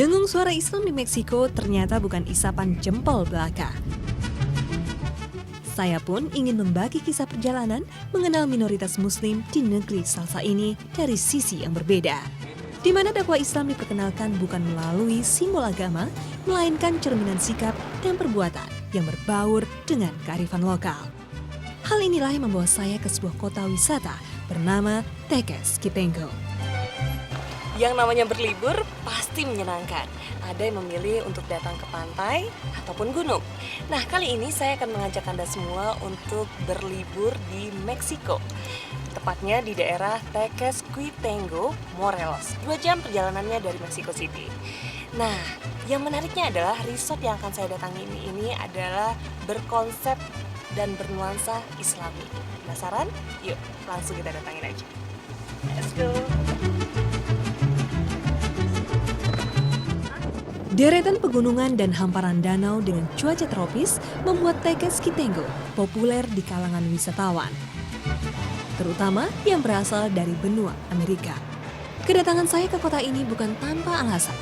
Dengung suara Islam di Meksiko ternyata bukan isapan jempol belaka. Saya pun ingin membagi kisah perjalanan mengenal minoritas Muslim di negeri salsa ini dari sisi yang berbeda. Di mana dakwah Islam diperkenalkan bukan melalui simbol agama, melainkan cerminan sikap dan perbuatan yang berbaur dengan kearifan lokal. Hal inilah yang membawa saya ke sebuah kota wisata bernama Tequesquitengo. Yang namanya berlibur pasti menyenangkan. Ada yang memilih untuk datang ke pantai ataupun gunung. Nah, kali ini saya akan mengajak Anda semua untuk berlibur di Meksiko. Tepatnya di daerah Tequesquitengo, Morelos. 2 jam perjalanannya dari Mexico City. Nah, yang menariknya adalah resort yang akan saya datangi ini adalah berkonsep dan bernuansa Islami. Penasaran? Yuk, langsung kita datangin aja. Let's go! Deretan pegunungan dan hamparan danau dengan cuaca tropis membuat Tequesquitengo populer di kalangan wisatawan, terutama yang berasal dari benua Amerika. Kedatangan saya ke kota ini bukan tanpa alasan.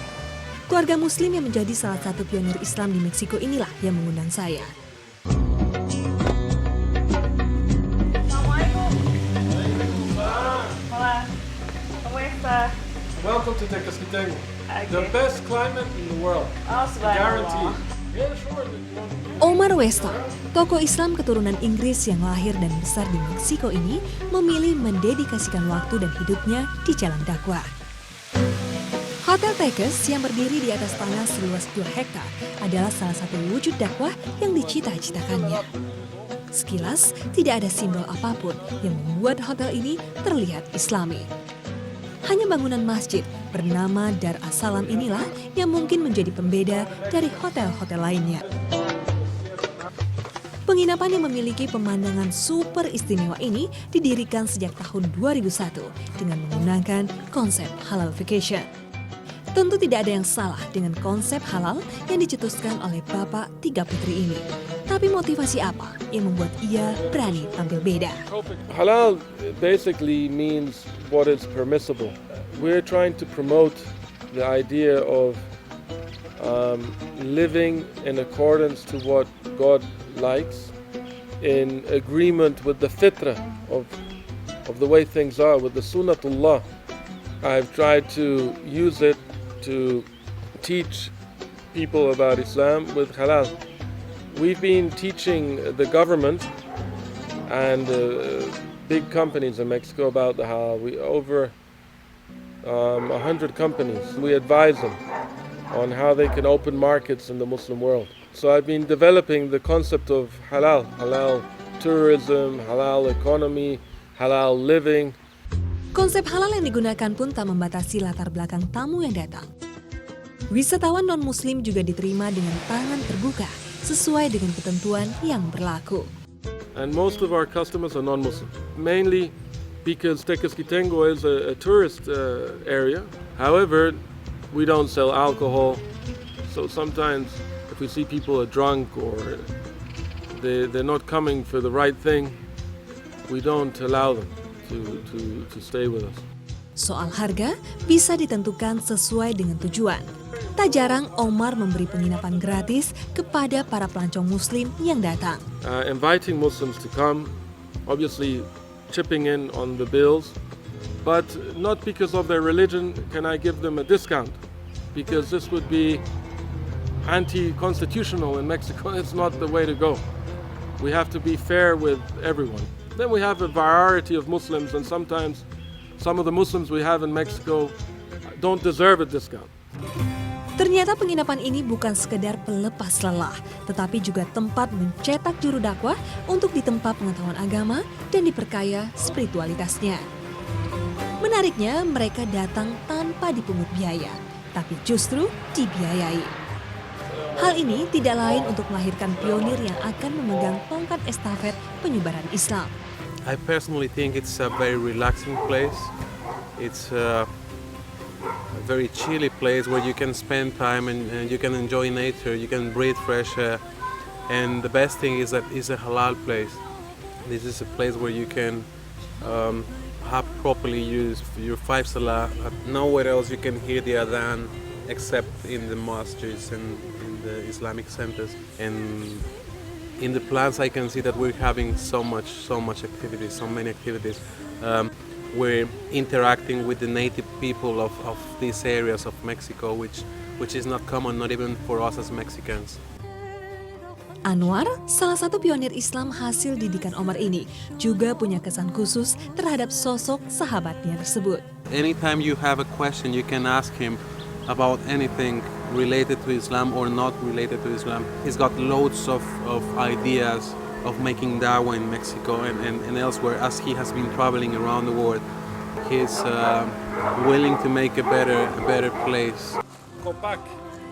Keluarga Muslim yang menjadi salah satu pionir Islam di Meksiko inilah yang mengundang saya. Hola, ¿cómo está? Welcome to Tequesquitengo. Okay. The best climate in the world. Oh, Guaranteed. Yeah, sure. Omar Weston, tokoh Islam keturunan Inggris yang lahir dan besar di Meksiko ini memilih mendedikasikan waktu dan hidupnya di jalan dakwah. Hotel Teques yang berdiri di atas tanah seluas 2 hektar adalah salah satu wujud dakwah yang dicita-citakannya. Sekilas, tidak ada simbol apapun yang membuat hotel ini terlihat Islami. Hanya bangunan masjid bernama Dar As-Salam inilah yang mungkin menjadi pembeda dari hotel-hotel lainnya. Penginapan yang memiliki pemandangan super istimewa ini didirikan sejak tahun 2001 dengan menggunakan konsep halal vacation. Tentu tidak ada yang salah dengan konsep halal yang dicetuskan oleh Bapak 3 putri ini. Tapi motivasi apa yang membuat ia berani tampil beda? Halal basically means what is permissible. We're trying to promote the idea of living in accordance to what God likes, in agreement with the fitrah of the way things are, with the sunnatullah. I've tried to use it to teach people about Islam with halal. We've been teaching the government and big companies in Mexico about the halal. We over 100 companies. We advise them on how they can open markets in the Muslim world. So I've been developing the concept of halal tourism, halal economy, halal living. Konsep halal yang digunakan pun tak membatasi latar belakang tamu yang datang. Wisatawan non-muslim juga diterima dengan tangan terbuka sesuai dengan ketentuan yang berlaku. And most of our customers are non-Muslim, mainly because Tequesquitengo is a tourist area. However, we don't sell alcohol, so sometimes if we see people are drunk or they're not coming for the right thing, we don't allow them to stay with us. Soal harga bisa ditentukan sesuai dengan tujuan. Tak jarang Omar memberi penginapan gratis kepada para pelancong Muslim yang datang. Inviting Muslims to come, obviously chipping in on the bills, but not because of their religion can I give them a discount, because this would be anti-constitutional in Mexico. It's not the way to go. We have to be fair with everyone. Then we have a variety of Muslims, and sometimes some of the Muslims we have in Mexico don't deserve a discount. Ternyata penginapan ini bukan sekedar pelepas lelah, tetapi juga tempat mencetak juru dakwah untuk ditempa pengetahuan agama dan diperkaya spiritualitasnya. Menariknya, mereka datang tanpa dipungut biaya, tapi justru dibiayai. Hal ini tidak lain untuk melahirkan pionir yang akan memegang tongkat estafet penyebaran Islam. I personally think it's a very relaxing place. It's a very chilly place where you can spend time and you can enjoy nature, you can breathe fresh air. And the best thing is that it's a halal place. This is a place where you can have properly used your 5 salah. Nowhere else you can hear the adhan except in the mosques and in the Islamic centers. And in the plants, I can see that we're having so much activity, so many activities. We're interacting with the native people of these areas of Mexico, which is not common, not even for us as Mexicans. Anwar, salah satu pionir Islam hasil didikan Omar ini, juga punya kesan khusus terhadap sosok sahabatnya tersebut. Anytime you have a question, you can ask him about anything related to Islam or not related to Islam. He's got loads of ideas of making dawah in Mexico and elsewhere. As he has been traveling around the world, he's willing to make a better place.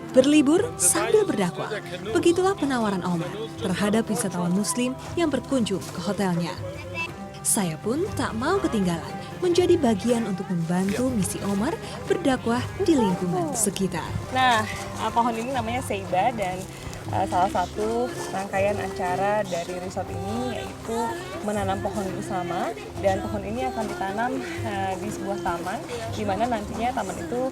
Berlibur sambil berdakwah, begitulah penawaran Omar terhadap wisatawan muslim yang berkunjung ke hotelnya. Saya pun tak mau ketinggalan menjadi bagian untuk membantu misi Omar berdakwah di lingkungan sekitar. Nah, pohon ini namanya Seiba dan salah satu rangkaian acara dari resort ini yaitu menanam pohon bersama, dan pohon ini akan ditanam di sebuah taman di mana nantinya taman itu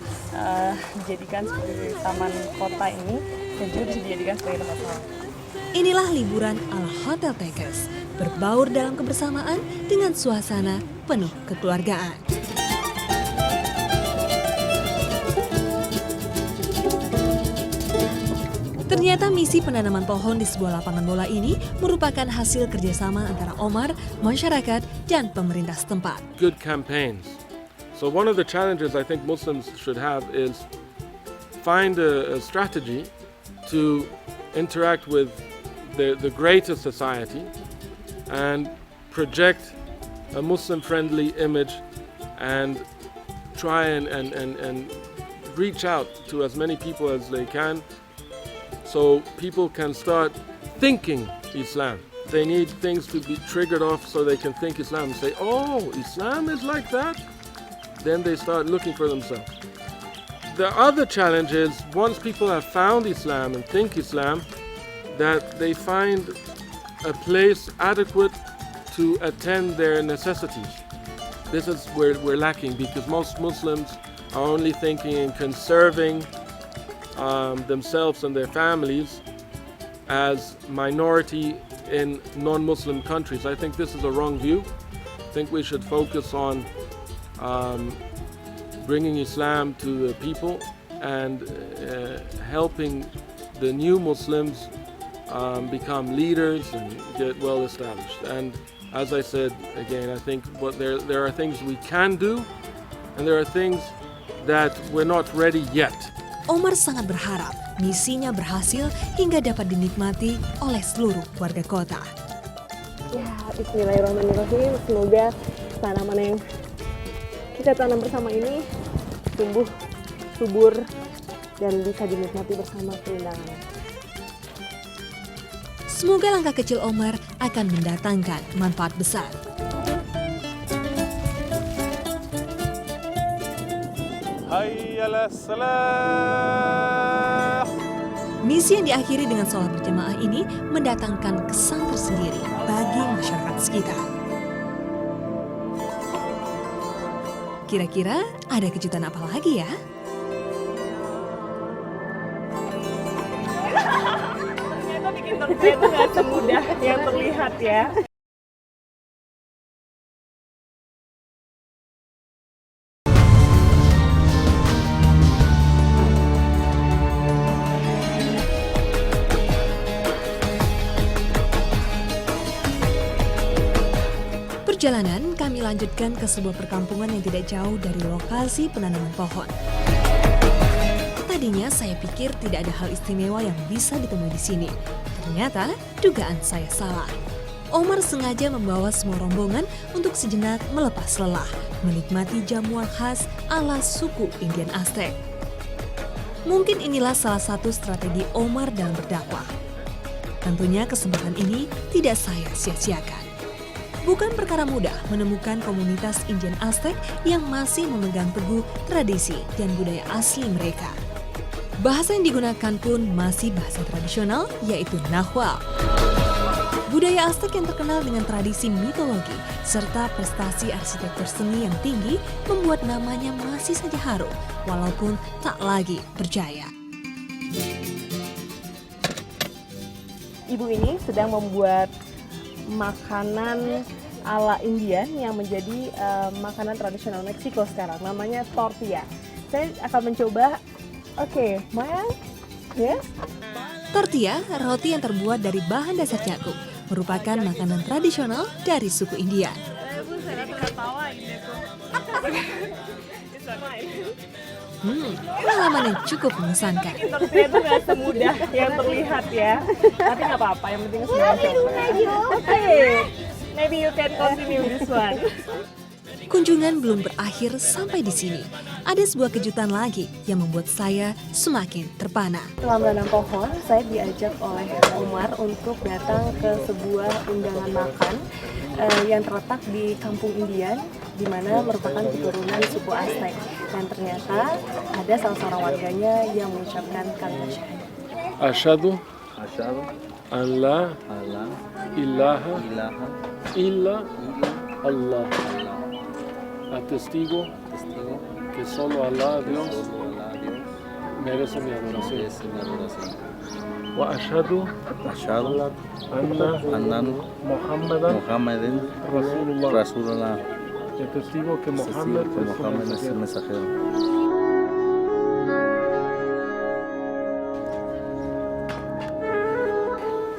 dijadikan sebagai taman kota ini dan juga bisa dijadikan sebagai tempat salat. Inilah liburan ala Hotel Tekes, berbaur dalam kebersamaan dengan suasana penuh kekeluargaan. Ternyata misi penanaman pohon di sebuah lapangan bola ini merupakan hasil kerjasama antara Omar, masyarakat, dan pemerintah setempat. Good campaigns. So one of the challenges I think Muslims should have is find a strategy to interact with the greater society and project a Muslim-friendly image and try and reach out to as many people as they can, so people can start thinking Islam. They need things to be triggered off so they can think Islam and say, oh, Islam is like that? Then they start looking for themselves. The other challenge is once people have found Islam and think Islam, that they find a place adequate to attend their necessities. This is where we're lacking, because most Muslims are only thinking in conserving themselves and their families as minority in non-Muslim countries. I think this is a wrong view. I think we should focus on bringing Islam to the people and helping the new Muslims become leaders and get well established. And as I said again, I think there are things we can do and there are things that we're not ready yet. Omar sangat berharap misinya berhasil hingga dapat dinikmati oleh seluruh warga kota. Ya, bismillahirrahmanirrahim. Semoga tanaman yang kita tanam bersama ini tumbuh subur dan bisa dinikmati bersama keindahannya. Semoga langkah kecil Omar akan mendatangkan manfaat besar. Hayya ala salah. Misi yang diakhiri dengan sholat berjamaah ini mendatangkan kesan tersendiri bagi masyarakat sekitar. Kira-kira ada kejutan apa lagi ya? Ternyata bikin tortilla itu nggak semudah yang terlihat ya. Perjalanan kami lanjutkan ke sebuah perkampungan yang tidak jauh dari lokasi penanaman pohon. Tadinya saya pikir tidak ada hal istimewa yang bisa ditemui di sini. Ternyata dugaan saya salah. Omar sengaja membawa semua rombongan untuk sejenak melepas lelah, menikmati jamuan khas ala suku Indian Aztec. Mungkin inilah salah satu strategi Omar dalam berdakwah. Tentunya kesempatan ini tidak saya sia-siakan. Bukan perkara mudah menemukan komunitas Indian Aztec yang masih memegang teguh tradisi dan budaya asli mereka. Bahasa yang digunakan pun masih bahasa tradisional, yaitu Nahuatl. Budaya Aztec yang terkenal dengan tradisi mitologi serta prestasi arsitektur seni yang tinggi membuat namanya masih saja harum walaupun tak lagi berjaya. Ibu ini sedang membuat makanan ala Indian yang menjadi makanan tradisional Meksiko sekarang, namanya tortilla. Saya akan mencoba. Oke, Maya, yes? Tortilla, roti yang terbuat dari bahan dasar jagung, merupakan makanan tradisional dari suku India. Pengalaman yang cukup mengesankan. Tortilla itu nggak semudah yang terlihat ya, tapi nggak apa-apa, yang penting sudah mencoba. Oke, maybe you can continue this one. Kunjungan belum berakhir sampai di sini. Ada sebuah kejutan lagi yang membuat saya semakin terpana. Setelah menanam pohon, saya diajak oleh Omar untuk datang ke sebuah undangan makan yang terletak di kampung Indian, di mana merupakan keturunan suku Aztec. Dan ternyata ada salah seorang warganya yang mengucapkan kalimat syahadat. Asyhadu Asyhadu an la alla ilaha ilaha illa illa Allah. Allah. Atestigo Testigo que solo Allah, Dios, solo Allah Dios merece mi adoración. es mi adoración. Wa asyhadu Asyhadu anna anna Muhammadan Muhammadan Rasulullah. Rasulullah. Testigo que Testigo Muhammad que es su Muhammad es el mensajero. mensajero.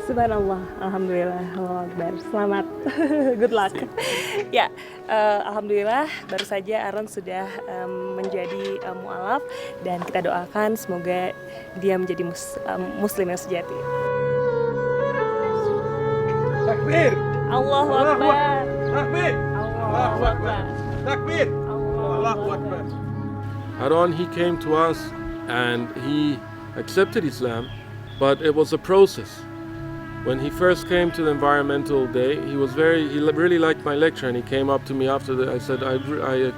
Subhanallah, Alhamdulillah, Allahu Akbar. Selamat, good luck. Ya, Alhamdulillah baru saja Aaron sudah menjadi mu'alaf dan kita doakan semoga dia menjadi muslim yang sejati. Takbir! Allahu Akbar. Takbir! Allahu Akbar. Takbir! Allahu Akbar. Aaron, he came to us and he accepted Islam, but it was a process. When he first came to the environmental day, he really liked my lecture, and he came up to me after that. I said, I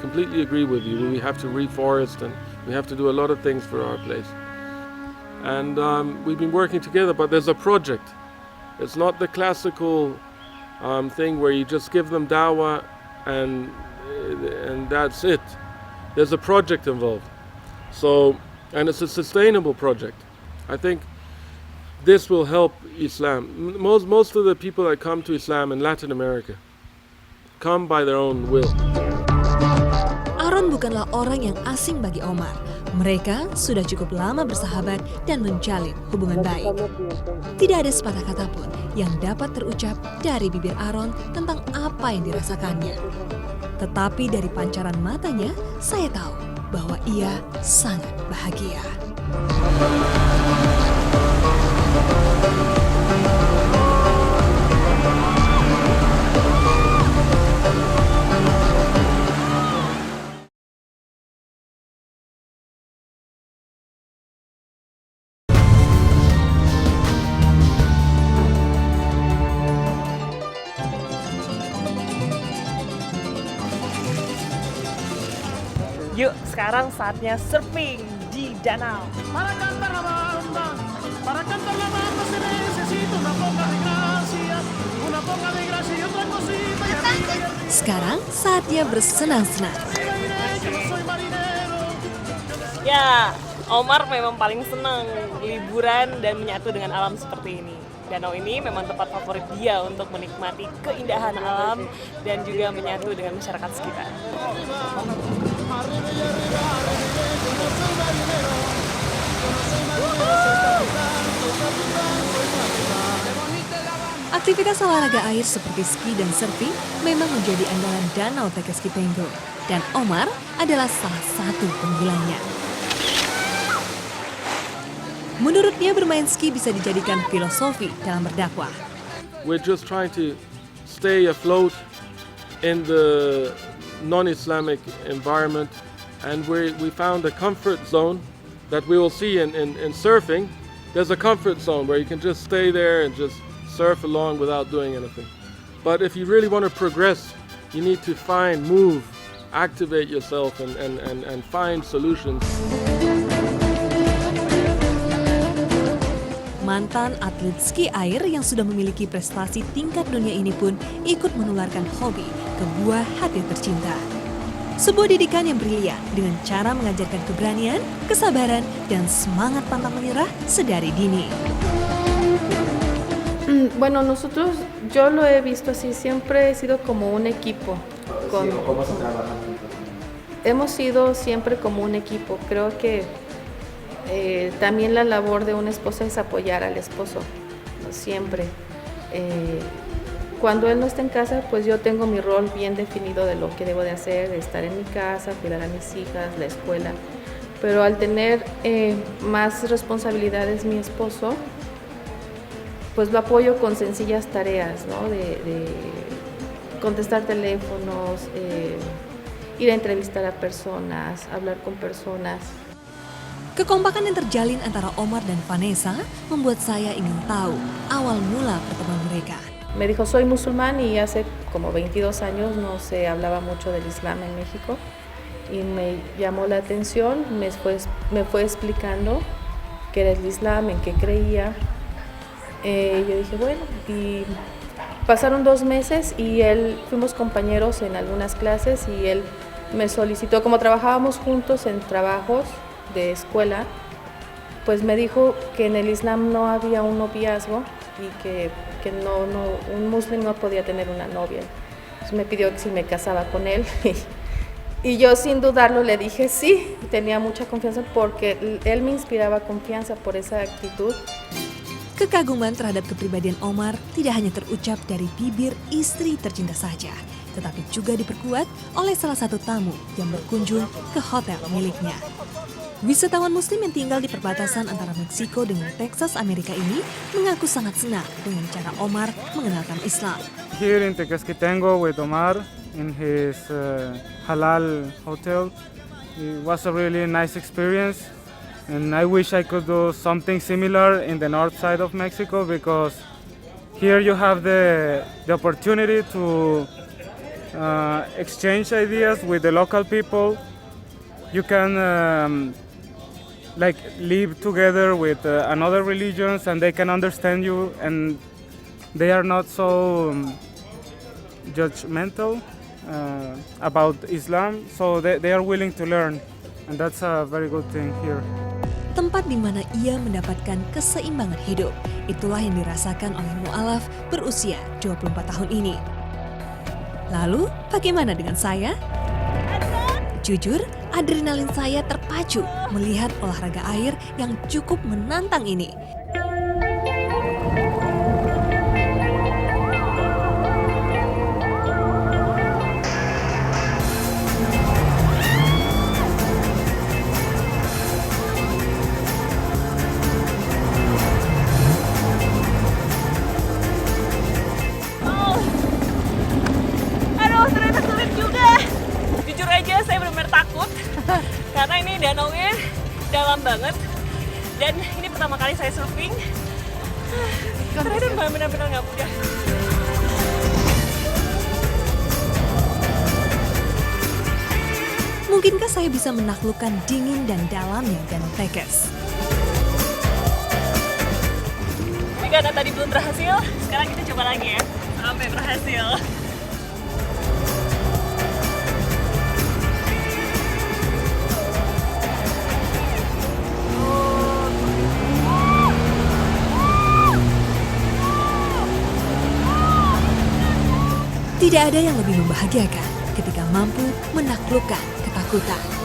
completely agree with you. We have to reforest and we have to do a lot of things for our place. And we've been working together, but there's a project. It's not the classical thing where you just give them dawah and that's it. There's a project involved. So, and it's a sustainable project. I think this will help Islam. Most of the people that come to Islam in Latin America come by their own will. Aaron bukanlah orang yang asing bagi Omar. Mereka sudah cukup lama bersahabat dan menjalin hubungan baik. Tidak ada sepatah kata pun yang dapat terucap dari bibir Aaron tentang apa yang dirasakannya. Tetapi dari pancaran matanya, saya tahu bahwa ia sangat bahagia. Yuk, sekarang saatnya surfing di danau. Para cantar la bamba, se necesita una poca de gracia y otra cosita y arriba. Sekarang saatnya bersenang-senang. Yo no soy marinero. Ya, Omar memang paling senang liburan dan menyatu dengan alam seperti ini. Danau ini memang tempat favorit dia untuk menikmati keindahan alam dan juga menyatu dengan masyarakat sekitar. Aktivitas olahraga air seperti ski dan surfing memang menjadi andalan Danau Tekeski Tenggo, dan Omar adalah salah satu penggilannya. Menurutnya bermain ski bisa dijadikan filosofi dalam berdakwah. We're just trying to stay afloat in the non-Islamic environment, and we found a comfort zone that we will see in surfing. There's a comfort zone where you can just stay there and just surf along without doing anything. But if you really want to progress, you need to move, activate yourself and find solutions. Mantan atlet ski air yang sudah memiliki prestasi tingkat dunia ini pun ikut menularkan hobi ke buah hati tercinta. Sebuah didikan yang brilian dengan cara mengajarkan keberanian, kesabaran, dan semangat pantang menyerah sedari dini. Bueno, yo lo he visto así, siempre he sido como un equipo. ¿Cómo se trabaja juntos? Hemos sido siempre como un equipo. Creo que también la labor de una esposa es apoyar al esposo, ¿no? Siempre. Cuando él no está en casa, pues yo tengo mi rol bien definido de lo que debo de hacer, de estar en mi casa, cuidar a mis hijas, la escuela. Pero al tener más responsabilidades mi esposo, pues lo apoyo con sencillas tareas, ¿no? De contestar teléfonos, ir a entrevistar a personas, hablar con personas. Kekompakan yang terjalin antara Omar dan Vanessa membuat saya ingin tahu awal mula pertemuan mereka. Me dijo, soy musulmán y hace como 22 años no se hablaba mucho del Islam en México y me llamó la atención, me fue explicando qué era el Islam, en qué creía. Yo dije, bueno, y pasaron 2 meses y fuimos compañeros en algunas clases y él me solicitó, como trabajábamos juntos en trabajos de escuela, pues me dijo que en el Islam no había un noviazgo y que un musulmán no podía tener una novia. Entonces me pidió que si me casaba con él y yo sin dudarlo le dije sí, tenía mucha confianza porque él me inspiraba confianza por esa actitud. Kekaguman terhadap kepribadian Omar tidak hanya terucap dari bibir istri tercinta saja, tetapi juga diperkuat oleh salah satu tamu yang berkunjung ke hotel miliknya. Wisatawan muslim yang tinggal di perbatasan antara Meksiko dengan Texas, Amerika ini mengaku sangat senang dengan cara Omar mengenalkan Islam. Here in Tequesquitengo with Omar in his halal hotel, it was a really nice experience. And I wish I could do something similar in the north side of Mexico because here you have the opportunity to exchange ideas with the local people. You can live together with another religions and they can understand you and they are not so judgmental about Islam, so they are willing to learn and that's a very good thing here. Tempat di mana ia mendapatkan keseimbangan hidup. Itulah yang dirasakan oleh mu'alaf berusia 24 tahun ini. Lalu, bagaimana dengan saya? Jujur, adrenalin saya terpacu melihat olahraga air yang cukup menantang ini. Karena ini danaunya dalam banget dan ini pertama kali saya surfing. Ternyata benar-benar nggak mudah. Mungkinkah saya bisa menaklukkan dingin dan dalamnya Danau Tekes? Tapi karena tadi belum berhasil, sekarang kita coba lagi ya sampai berhasil. Tidak ada yang lebih membahagiakan ketika mampu menaklukkan ketakutan.